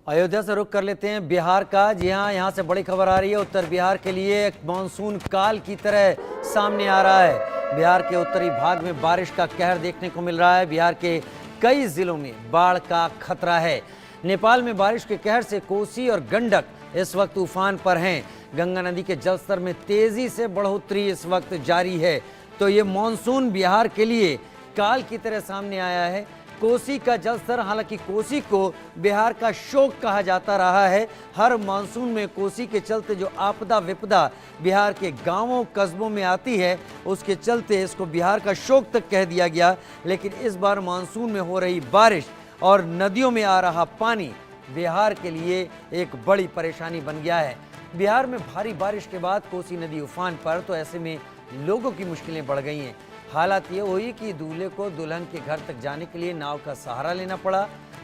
अयोध्या से रुख कर लेते हैं बिहार का। जी हाँ, यहाँ से बड़ी खबर आ रही है। उत्तर बिहार के लिए एक मानसून काल की तरह सामने आ रहा है। बिहार के उत्तरी भाग में बारिश का कहर देखने को मिल रहा है। बिहार के कई जिलों में बाढ़ का खतरा है। नेपाल में बारिश के कहर से कोसी और गंडक इस वक्त उफान पर हैं। गंगा नदी के जलस्तर में तेजी से बढ़ोतरी इस वक्त जारी है। तो ये मानसून बिहार के लिए काल की तरह सामने आया है। कोसी का जलस्तर, हालांकि कोसी को बिहार का शोक कहा जाता रहा है। हर मानसून में कोसी के चलते जो आपदा विपदा बिहार के गांवों कस्बों में आती है, उसके चलते इसको बिहार का शोक तक कह दिया गया। लेकिन इस बार मानसून में हो रही बारिश और नदियों में आ रहा पानी बिहार के लिए एक बड़ी परेशानी बन गया है। बिहार में भारी बारिश के बाद कोसी नदी उफान पर, तो ऐसे में लोगों की मुश्किलें बढ़ गई हैं। हालात ये हुई कि दूल्हे को दुल्हन के घर तक जाने के लिए नाव का सहारा लेना पड़ा।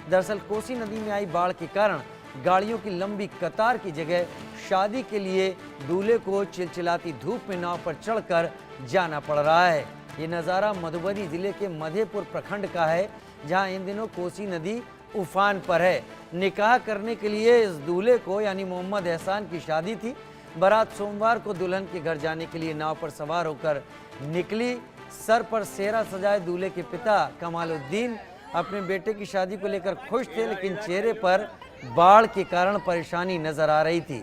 दरअसल कोसी नदी में आई बाढ़ के कारण गाड़ियों की लंबी कतार की जगह शादी के लिए दूल्हे को चिलचिलाती धूप में नाव पर चढ़कर जाना पड़ रहा है। ये नज़ारा मधुबनी जिले के मधेपुर प्रखंड का है, जहां इन दिनों कोसी नदी उफान पर है। निकाह करने के लिए इस दूल्हे को यानी मोहम्मद एहसान की शादी थी। बारात सोमवार को दुल्हन के घर जाने के लिए नाव पर सवार होकर निकली। सर पर सेहरा सजाए दूल्हे के पिता कमालुद्दीन अपने बेटे की शादी को लेकर खुश थे, लेकिन चेहरे पर बाढ़ के कारण परेशानी नजर आ रही थी।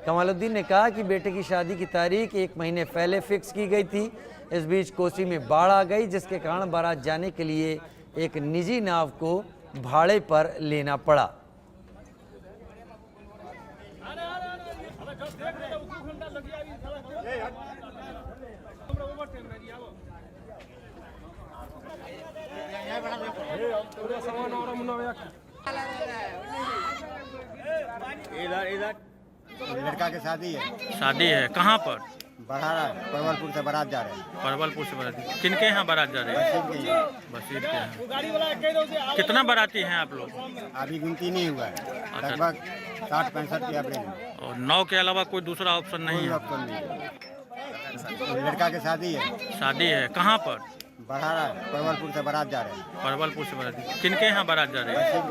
कमालुद्दीन ने कहा कि बेटे की शादी की तारीख 1 महीने पहले फिक्स की गई थी। इस बीच कोसी में बाढ़ आ गई, जिसके कारण बारात जाने के लिए एक निजी नाव को भाड़े पर लेना पड़ा। लड़का की शादी है। कहाँ पर? बरहारा, परवलपुर से बारात जा रहे हैं। परवलपुर से बारात किनके यहाँ बारात जा रहे हैं? बशीर के यहाँ। कितना बाराती हैं आप लोग? अभी गिनती नहीं हुआ है, लगभग 60-65 की एवरेज है। और नाव के अलावा कोई दूसरा ऑप्शन नहीं कोई है? ऑप्शन नहीं है। लड़का की शादी है। कहाँ पर? बरहारा, परवलपुर से बारात जा रहे हैं। परवलपुर से बाराती किनके यहाँ बारात जा रहे हैं?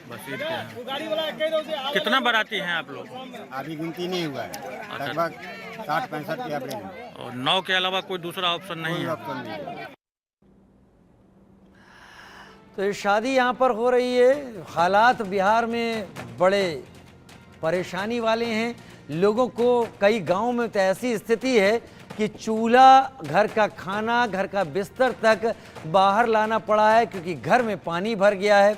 बशीर के यहाँ। कितना बाराती हैं आप लोग? अभी गिनती नहीं हुआ है, लगभग 60-65 की एवरेज है। और नाव के अलावा कोई दूसरा ऑप्शन नहीं कोई है? ऑप्शन नहीं है। तो ये शादी यहाँ पर हो रही है। हालात बिहार में बड़े परेशानी वाले हैं। लोगों को कई गांवों में तो ऐसी स्थिति है कि चूल्हा, घर का खाना, घर का बिस्तर तक बाहर लाना पड़ा है, क्योंकि घर में पानी भर गया है।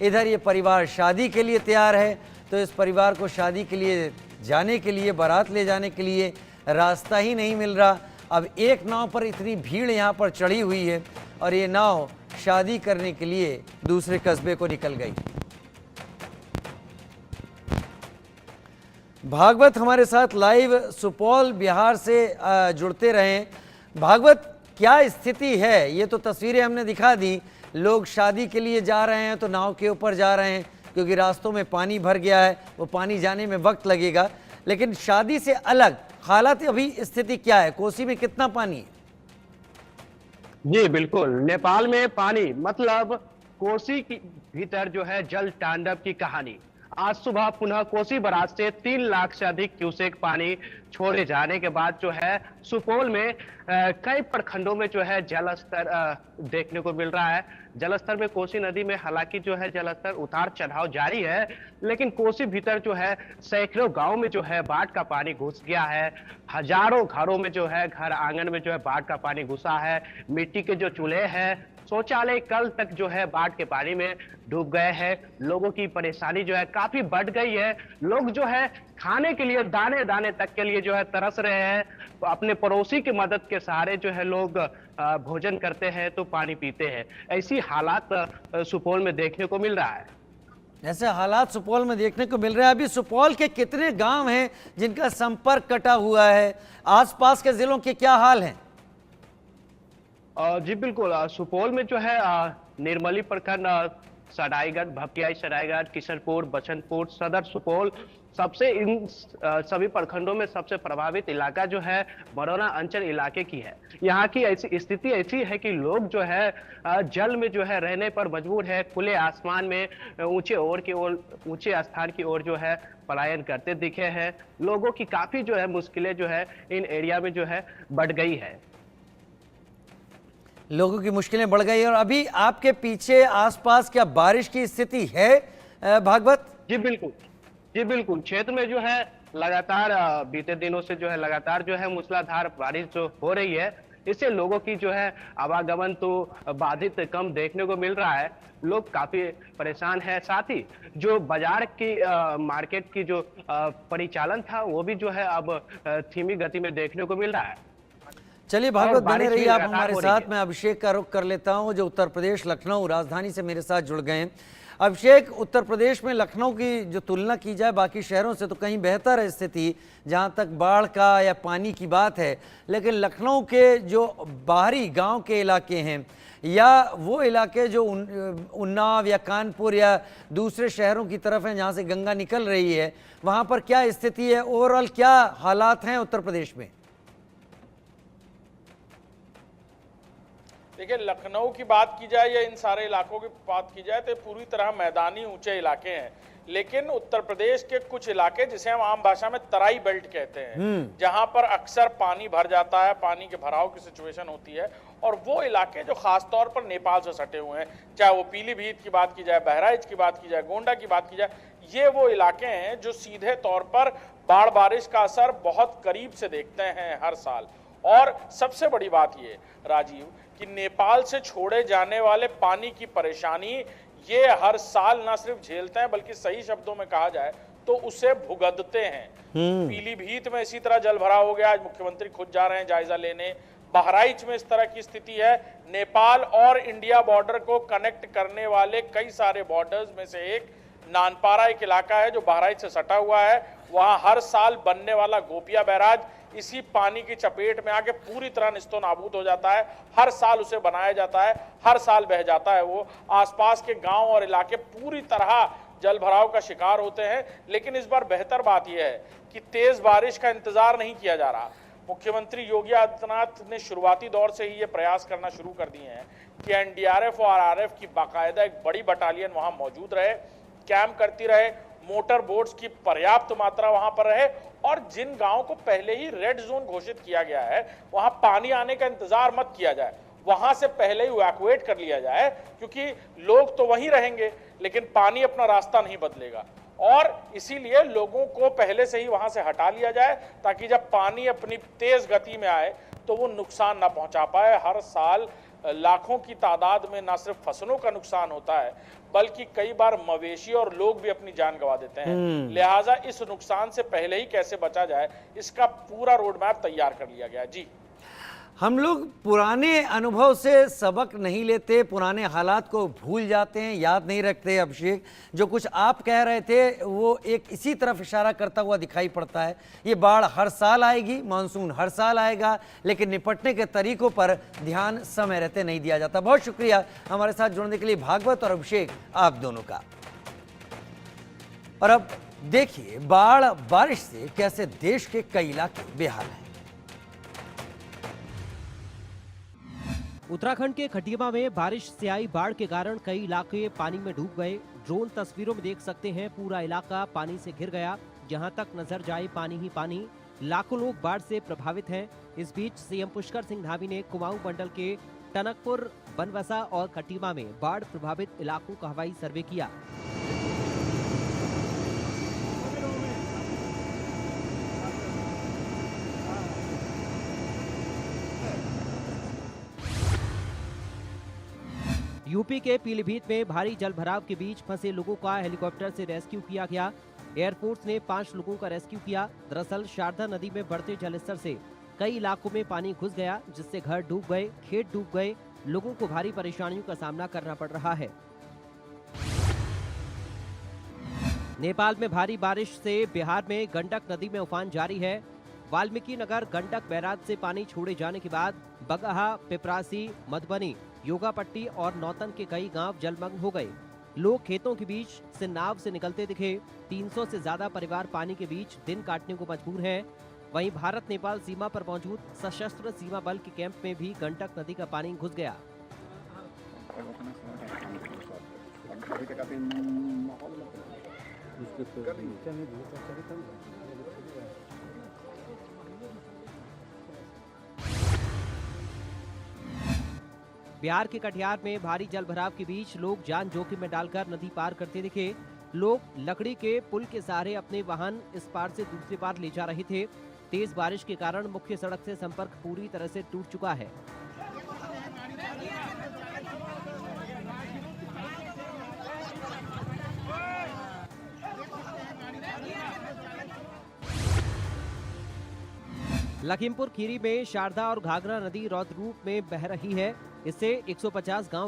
इधर ये परिवार शादी के लिए तैयार है, तो इस परिवार को शादी के लिए जाने के लिए, बारात ले जाने के लिए रास्ता ही नहीं मिल रहा। अब एक नाव पर इतनी भीड़ यहाँ पर चढ़ी हुई है और ये नाव शादी करने के लिए दूसरे कस्बे को निकल गई। भागवत हमारे साथ लाइव सुपौल बिहार से जुड़ते रहें। भागवत, क्या स्थिति है? ये तो तस्वीरें हमने दिखा दी, लोग शादी के लिए जा रहे हैं तो नाव के ऊपर जा रहे हैं, क्योंकि रास्तों में पानी भर गया है, वो पानी जाने में वक्त लगेगा। लेकिन शादी से अलग हालात, अभी स्थिति क्या है? कोसी में कितना पानी है? जी बिल्कुल, नेपाल में पानी मतलब कोसी के भीतर जो है जल तांडव की कहानी। आज सुबह पुनः कोसी बराज से 3 लाख से अधिक क्यूसेक पानी छोड़े जाने के बाद जो है सुपौल में कई प्रखंडों में जो है जलस्तर देखने को मिल रहा है। जलस्तर में कोसी नदी में हालांकि जो है जलस्तर उतार चढ़ाव जारी है, लेकिन कोसी भीतर जो है सैकड़ों गांव में जो है बाढ़ का पानी घुस गया है। हजारों घरों में जो है घर आंगन में जो है बाढ़ का पानी घुसा है। मिट्टी के जो चूल्हे हैं, शौचालय कल तक जो है बाढ़ के पानी में डूब गए हैं। लोगों की परेशानी जो है काफी बढ़ गई है। लोग जो है खाने के लिए दाने दाने तक के लिए जो है तरस रहे हैं। तो अपने पड़ोसी की मदद के सहारे जो है लोग भोजन करते हैं तो पानी पीते हैं। ऐसी हालात सुपौल में देखने को मिल रहा है। ऐसे हालात सुपौल में देखने को मिल रहे हैं। अभी सुपौल के कितने गांव हैं जिनका संपर्क कटा हुआ है? आसपास के जिलों के क्या हाल हैं? जी बिल्कुल, सुपौल में जो है निर्मली प्रखंड सरायगढ़, भपटियाई सरायगढ़, किशनपुर, बसंतपुर, सदर सुपौल, सबसे इन सभी प्रखंडों में सबसे प्रभावित इलाका जो है बरौना अंचल इलाके की है। यहाँ की ऐसी स्थिति ऐसी है कि लोग जो है जल में जो है रहने पर मजबूर है, खुले आसमान में ऊंचे स्थान की ओर जो है पलायन करते दिखे हैं। लोगों की काफी जो है मुश्किलें जो है इन एरिया में जो है बढ़ गई है। लोगों की मुश्किलें बढ़ गई। और अभी आपके पीछे आसपास क्या बारिश की स्थिति है भागवत? जी बिल्कुल, जी बिल्कुल। क्षेत्र में जो है लगातार बीते दिनों से जो है लगातार जो है मूसलाधार बारिश जो हो रही है, इससे लोगों की जो है आवागमन तो बाधित कम देखने को मिल रहा है। लोग काफी परेशान है। साथ ही जो बाजार की मार्केट की जो परिचालन था वो भी जो है अब धीमी गति में देखने को मिल रहा है। चलिए भागवत, बने बारिश भी रहिए आप लगातार हमारे हो रही साथ। है। मैं अभिषेक का रुख कर लेता हूं जो उत्तर प्रदेश लखनऊ राजधानी से मेरे साथ जुड़ गए हैं। अभिषेक, उत्तर प्रदेश में लखनऊ की जो तुलना की जाए बाकी शहरों से तो कहीं बेहतर है स्थिति जहां तक बाढ़ का या पानी की बात है, लेकिन लखनऊ के जो बाहरी गांव के इलाके हैं या वो इलाके जो उन्नाव या कानपुर या दूसरे शहरों की तरफ हैं जहां से गंगा निकल रही है, वहां पर क्या स्थिति है? ओवरऑल क्या हालात हैं उत्तर प्रदेश में? देखिए, लखनऊ की बात की जाए या इन सारे इलाकों की बात की जाए तो पूरी तरह मैदानी ऊंचे इलाके हैं। लेकिन उत्तर प्रदेश के कुछ इलाके जिसे हम आम भाषा में तराई बेल्ट कहते हैं, जहां पर अक्सर पानी भर जाता है, पानी के भराव की सिचुएशन होती है, और वो इलाके जो खासतौर पर नेपाल से सटे हुए हैं, चाहे वो पीलीभीत की बात की जाए, बहराइच की बात की जाए, गोंडा की बात की जाए, ये वो इलाके हैं जो सीधे तौर पर बाढ़ बारिश का असर बहुत करीब से देखते हैं हर साल। और सबसे बड़ी बात ये राजीव कि नेपाल से छोड़े जाने वाले पानी की परेशानी ये हर साल न सिर्फ झेलते हैं बल्कि सही शब्दों में कहा जाए तो उसे भुगतते हैं। पीलीभीत में इसी तरह जल भराव हो गया, आज मुख्यमंत्री खुद जा रहे हैं जायजा लेने। बहराइच में इस तरह की स्थिति है। नेपाल और इंडिया बॉर्डर को कनेक्ट करने वाले कई सारे बॉर्डर्स में से एक नानपारा एक इलाका है जो बहराइच से सटा हुआ है। वहां हर साल बनने वाला गोपिया बैराज इसी पानी की चपेट में आके पूरी तरह निस्तो नाबूद हो जाता है। हर साल उसे बनाया जाता है, हर साल बह जाता है वो। आसपास के गांव और इलाके पूरी तरह जल भराव का शिकार होते हैं। लेकिन इस बार बेहतर बात यह है कि तेज बारिश का इंतजार नहीं किया जा रहा। मुख्यमंत्री योगी आदित्यनाथ ने शुरुआती दौर से ही ये प्रयास करना शुरू कर दिए हैं कि एनडीआरएफ और आरएफ की बाकायदा एक बड़ी बटालियन वहां मौजूद रहे, कैंप करती रहे, मोटर बोट्स की पर्याप्त मात्रा वहां पर रहे, और जिन गांवों को पहले ही रेड जोन घोषित किया गया है वहां पानी आने का इंतजार मत किया जाए, वहां से पहले ही इवैक्यूएट कर लिया जाए, क्योंकि लोग तो वहीं रहेंगे लेकिन पानी अपना रास्ता नहीं बदलेगा। और इसीलिए लोगों को पहले से ही वहां से हटा लिया जाए ताकि जब पानी अपनी तेज गति में आए तो वो नुकसान ना पहुंचा पाए। हर साल लाखों की तादाद में ना सिर्फ फसलों का नुकसान होता है बल्कि कई बार मवेशी और लोग भी अपनी जान गंवा देते हैं। लिहाजा इस नुकसान से पहले ही कैसे बचा जाए इसका पूरा रोड मैप तैयार कर लिया गया। जी, हम लोग पुराने अनुभव से सबक नहीं लेते, पुराने हालात को भूल जाते हैं, याद नहीं रखते। अभिषेक, जो कुछ आप कह रहे थे वो एक इसी तरफ इशारा करता हुआ दिखाई पड़ता है। ये बाढ़ हर साल आएगी, मानसून हर साल आएगा, लेकिन निपटने के तरीकों पर ध्यान समय रहते नहीं दिया जाता। बहुत शुक्रिया हमारे साथ जुड़ने के लिए भागवत और अभिषेक, आप दोनों का। और अब देखिए बाढ़ बारिश से कैसे देश के कई इलाके बेहाल हैं। उत्तराखंड के खटिया में बारिश से आई बाढ़ के कारण कई इलाके पानी में डूब गए। ड्रोन तस्वीरों में देख सकते हैं पूरा इलाका पानी से घिर गया, जहां तक नजर जाए पानी ही पानी। लाखों लोग बाढ़ से प्रभावित हैं। इस बीच सीएम पुष्कर सिंह धामी ने कुमाऊं मंडल के टनकपुर, बनवसा और खटिया में बाढ़ प्रभावित इलाकों का हवाई सर्वे किया। यूपी के पीलीभीत में भारी जलभराव के बीच फंसे लोगों का हेलीकॉप्टर से रेस्क्यू किया गया। एयरफोर्स ने 5 लोगों का रेस्क्यू किया। दरअसल शारदा नदी में बढ़ते जलस्तर से कई इलाकों में पानी घुस गया, जिससे घर डूब गए, खेत डूब गए। लोगों को भारी परेशानियों का सामना करना पड़ रहा है। नेपाल में भारी बारिश से बिहार में गंडक नदी में उफान जारी है। वाल्मीकि नगर गंडक बैराज से पानी छोड़े जाने के बाद बगहा, पिपरासी, मधुबनी, योगापट्टी और नौतन के कई गांव जलमग्न हो गए। लोग खेतों के बीच से नाव से निकलते दिखे। 300 से ज्यादा परिवार पानी के बीच दिन काटने को मजबूर हैं। वहीं भारत नेपाल सीमा पर मौजूद सशस्त्र सीमा बल के कैंप में भी गंडक नदी का पानी घुस गया। बिहार के कटिहार में भारी जलभराव के बीच लोग जान जोखिम में डालकर नदी पार करते दिखे। लोग लकड़ी के पुल के सहारे अपने वाहन इस पार से दूसरे पार ले जा रहे थे। तेज बारिश के कारण मुख्य सड़क से संपर्क पूरी तरह से टूट चुका है। लखीमपुर खीरी में शारदा और घाघरा नदी रौद्र रूप में बह रही है। इससे 150 गांव